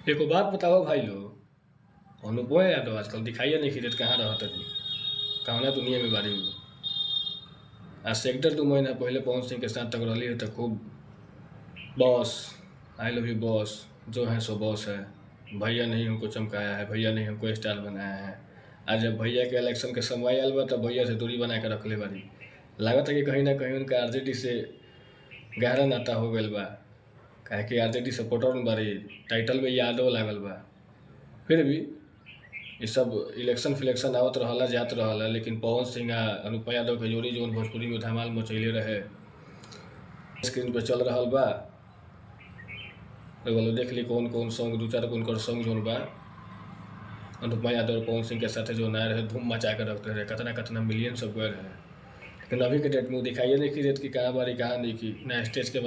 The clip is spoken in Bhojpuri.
एको बात बताओ भाई लोग, अनुपमा यादव आजकल दिखाइए नहीं देत, कहाँ रहत अभी, कौना दुनिया में बारी में। आज से 1.5-2 महीना पहले पवन सिंह के साथ टकराली है तो खूब boss, I love you boss, जो है सो बॉस है, भैया नहीं हमको चमकाया है, भैया नहीं हमको स्टार बनाया है। आज जब भैया के इलेक्शन के समय आयल बा तब भैया से दूरी बना के रखले बारी। लागत है कि कहीं ना कहीं उनका आरजेडी से गहरा नाता हो गइल बा, काहे कि आरजेडी सपोर्टर में बारी, टाइटल में यादव लागल बा। फिर भी ये सब इलेक्शन फिलेक्शन आवत रहला जात रहला, लेकिन पवन सिंह आ अनुपमा यादव के जोड़ी जौन भोजपुरी में धमाल मचैले रहे, स्क्रीन पे चल रहल बा। रउआ लोग देख ली कौन कौन सॉन्ग, 2-4 गो उनकर सॉन्ग जौन बा अनुपमा यादव और पवन सिंह के साथ जो नया रहे, धूम मचा के रखते रहे, कितना कितना मिलियन सब गए रहे। लेकिन अभी के डेट में वो दिखाइए नहीं कि रेट की कहाँ बारी कहाँ नहीं की, ना स्टेज के